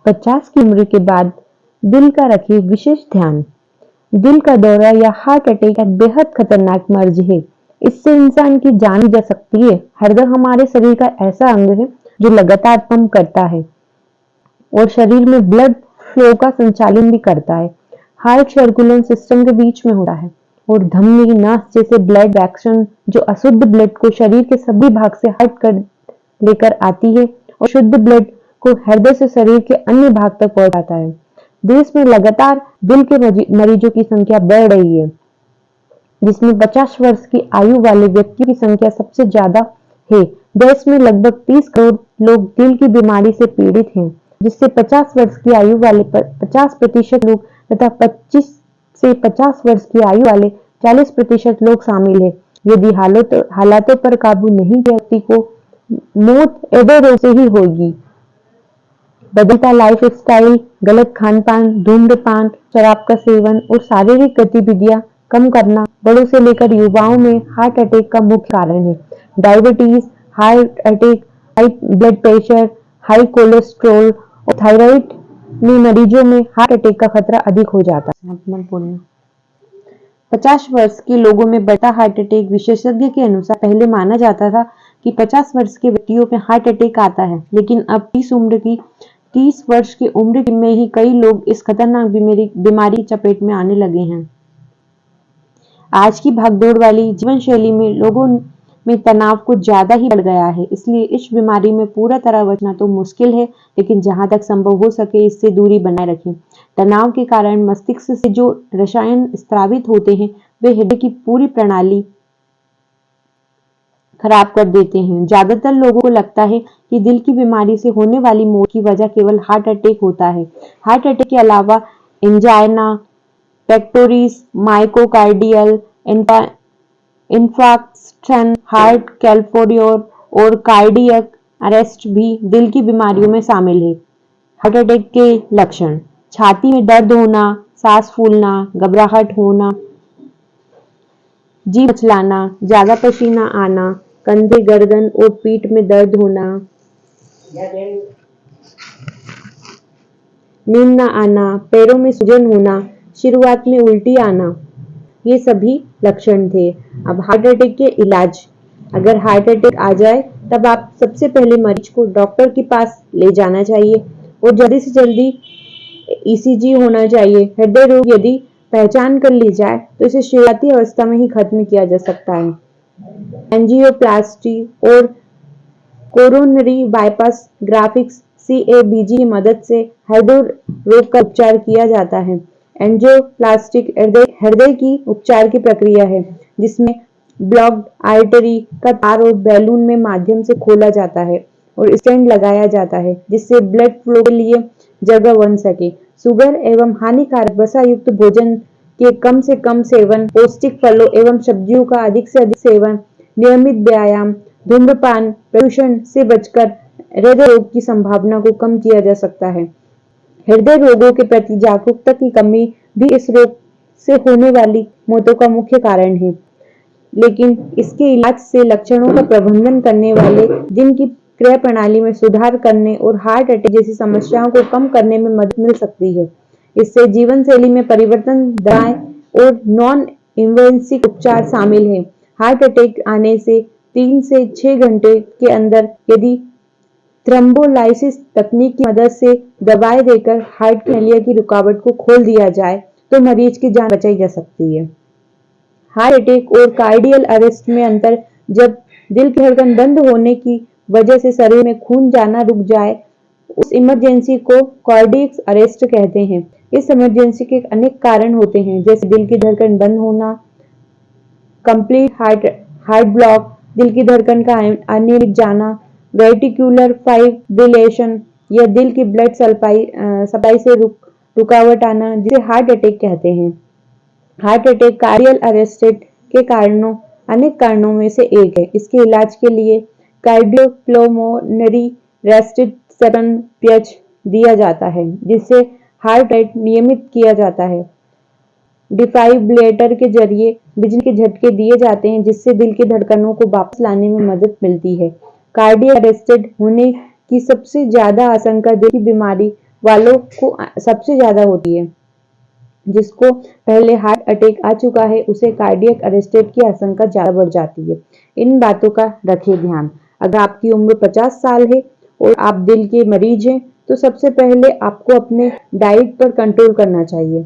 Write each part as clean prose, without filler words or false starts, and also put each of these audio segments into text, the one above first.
50 की उम्र के बाद दिल का रखें विशेष ध्यान। दिल का दौरा या हार्ट अटैक एक बेहद खतरनाक मर्ज है। इससे इंसान की जान जा सकती है। हृदय हमारे शरीर का ऐसा अंग है जो लगातार पंप करता है और शरीर में ब्लड फ्लो का संचालन भी करता है। हार्ट सर्कुलेशन सिस्टम के बीच में होता है और धमनी, नस जैसे ब्लड वैक्शन जो अशुद्ध ब्लड को शरीर के सभी भाग से हट कर लेकर आती है और शुद्ध ब्लड को हृदय से शरीर के अन्य भाग तक पहुंचाता है। देश में लगातार दिल के मरीजों की संख्या बढ़ रही है, जिसमें 50 वर्ष की आयु वाले व्यक्ति की संख्या सबसे ज्यादा है। देश में लगभग 30 करोड़ लोग दिल की बीमारी से पीड़ित हैं, जिससे 50 वर्ष की आयु वाले 50% लोग तथा 25 से 50 वर्ष की आयु वाले 40% लोग शामिल हैं। यदि हालातों पर काबू नहीं किया, व्यक्ति को मौत हृदय रोग से ही होगी। बदलता लाइफस्टाइल, गलत खान-पान, धूम्रपान, शराब का सेवन और शारीरिक गतिविधियां कम करना बड़ों से लेकर युवाओं में हार्ट अटैक का मुख्य कारण है। Diabetes, heart attack, high blood pressure, high cholesterol और थायराइड में मरीजों में हार्ट अटैक का खतरा अधिक हो जाता है। 50 वर्ष के लोगों में बढ़ता हार्ट अटैक। विशेषज्ञ के अनुसार पहले माना जाता था कि 50 वर्ष के व्यक्तियों में हार्ट अटैक आता है, लेकिन अब 30 वर्ष की उम्र में ही कई लोग इस खतरनाक बीमारी की चपेट में आने लगे हैं। आज की भागदौड़ वाली जीवन शैली में लोगों में तनाव कुछ ज्यादा ही बढ़ गया है, इसलिए इस बीमारी में पूरा तरह बचना तो मुश्किल है, लेकिन जहां तक संभव हो सके इससे दूरी बनाए रखें। तनाव के कारण मस्तिष्क से जो रसायन स्रावित होते हैं वे हृदय की पूरी प्रणाली खराब कर देते हैं। ज्यादातर लोगों को लगता है कि दिल की बीमारी से होने वाली मौत की वजह केवल हार्ट अटैक होता है। हार्ट अटैक के अलावा angina pectoris, myocardial infarction, heart failure और कार्डियक अरेस्ट भी दिल की बीमारियों में शामिल है। हार्ट अटैक के लक्षण: छाती में दर्द होना, सांस फूलना, घबराहट होना, जी मचलाना, ज्यादा पसीना आना, कंधे, गर्दन और पीठ में दर्द होना, नींद न आना, पैरों में सूजन होना, शुरुआत में उल्टी आना, ये सभी लक्षण थे। अब हार्ट अटैक के इलाज। अगर हार्ट अटैक आ जाए तब आप सबसे पहले मरीज को डॉक्टर के पास ले जाना चाहिए और जल्दी से जल्दी ईसीजी होना चाहिए। हृदय रोग यदि पहचान कर ली जाए तो इसे शुरुआती अवस्था में ही खत्म किया जा सकता है। एंजियोप्लास्टी और कोरोनरी बाईपास ग्राफ्टिक्स CABG की मदद से हृदय रोग का उपचार किया जाता है। एंजियोप्लास्टिक हृदय की उपचार की प्रक्रिया है, जिसमें ब्लॉक्ड आर्टरी का तार और बैलून में माध्यम से खोला जाता है और स्टेंट लगाया जाता है, जिससे ब्लड फ्लो के लिए जगह बन सके। शुगर एवं हानिकारक वसा युक्त भोजन के कम से कम सेवन, पौष्टिक फलों एवं सब्जियों का अधिक से अधिक सेवन, नियमित व्यायाम, धूम्रपान, प्रदूषण से बचकर हृदय रोग की संभावना को कम किया जा सकता है। हृदय रोगों के प्रति जागरूकता की कमी भी इस रोग से होने वाली मौतों का मुख्य कारण है, लेकिन इसके इलाज से लक्षणों का प्रबंधन करने वाले दिन की क्रिया प्रणाली में सुधार करने और हार्ट अटैक जैसी समस्याओं को कम करने में मदद मिल सकती है। इससे जीवन शैली में परिवर्तन, दवाएं और नॉन इन्वेसिव उपचार शामिल है। हार्ट अटैक आने से 3 से 6 घंटे के अंदर यदि थ्रोम्बोलाइसिस तकनीक की मदद से दवाएं देकर हार्ट की नलिया की रुकावट को खोल दिया जाए तो मरीज की जान बचाई जा सकती है। हार्ट अटैक और कार्डियल अरेस्ट में अंतर: जब दिल की धड़कन बंद होने की वजह से शरीर में खून जाना रुक जाए, उस इमरजेंसी को कार्डियक अरेस्ट कहते हैं। इस इमरजेंसी के अनेक कारण होते हैं, जैसे दिल की धड़कन बंद होना, कंप्लीट हार्ट ब्लॉक, दिल की धड़कन का अनियमित जाना, वेंट्रिकुलर फाइब्रिलेशन या दिल की ब्लड सप्लाई से रुकावट आना, जिसे हार्ट अटैक कहते हैं। हार्ट अटैक कार्डियल अरेस्ट के अनेक कारणों में से एक है। इसके इलाज के लिए कार्डियोपल्मोनरी रेस्टिट्यूशन दिया जाता है, जिससे हार्ट रेट नियमित किया जाता है। डिफाइब्रिलेटर के जरिए बिजली के झटके दिए जाते हैं, जिससे दिल की धड़कनों को वापस लाने में मदद मिलती है। कार्डियक अरेस्ट होने की सबसे ज्यादा आशंका दिल की बीमारी वालों को सबसे ज्यादा होती है। जिसको पहले हार्ट अटैक आ चुका है उसे कार्डियक अरेस्ट की आशंका ज्यादा बढ़ जाती है। इन बातों का रखें ध्यान। अगर आपकी उम्र 50 साल है और आप दिल के मरीज हैं तो सबसे पहले आपको अपने डाइट पर कंट्रोल करना चाहिए।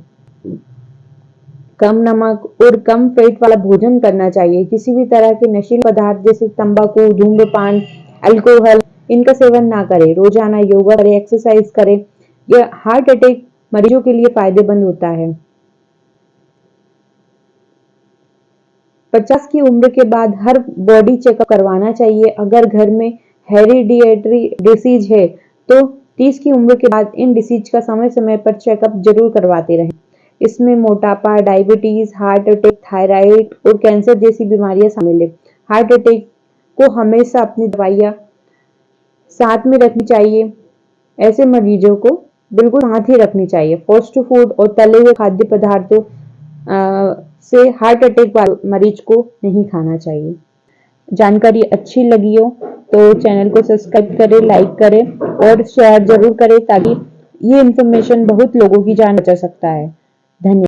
कम नमक और कम फैट वाला भोजन करना चाहिए। किसी भी तरह के नशीले पदार्थ जैसे तंबाकू, धूम्रपान, अल्कोहल इनका सेवन ना करें। रोजाना योगा करें, एक्सरसाइज करें। यह हार्ट अटैक मरीजों के लिए फायदेमंद होता है। 50 की उम्र के बाद हर बॉडी चेकअप करवाना चाहिए। अगर घर में हेरिडिटरी डिसीज है तो 30 की उम्र के बाद इन डिसीज का समय समय पर चेकअप जरूर करवाते रहें। इसमें मोटापा, डायबिटीज, हार्ट अटैक, थायराइड और कैंसर जैसी बीमारियां शामिल है। हार्ट अटैक को हमेशा अपनी दवाइयां साथ में रखनी चाहिए। ऐसे मरीजों को बिल्कुल साथ ही रखनी चाहिए। फास्ट फूड और तले हुए खाद्य पदार्थों से हार्ट अटैक वाले मरीज को नहीं खाना चाहिए। जानकारी अच्छी लगी हो तो चैनल को सब्सक्राइब करें, लाइक करें और शेयर जरूर करें ताकि ये इन्फॉर्मेशन बहुत लोगों की जान बचा सकता है। धन्यवाद।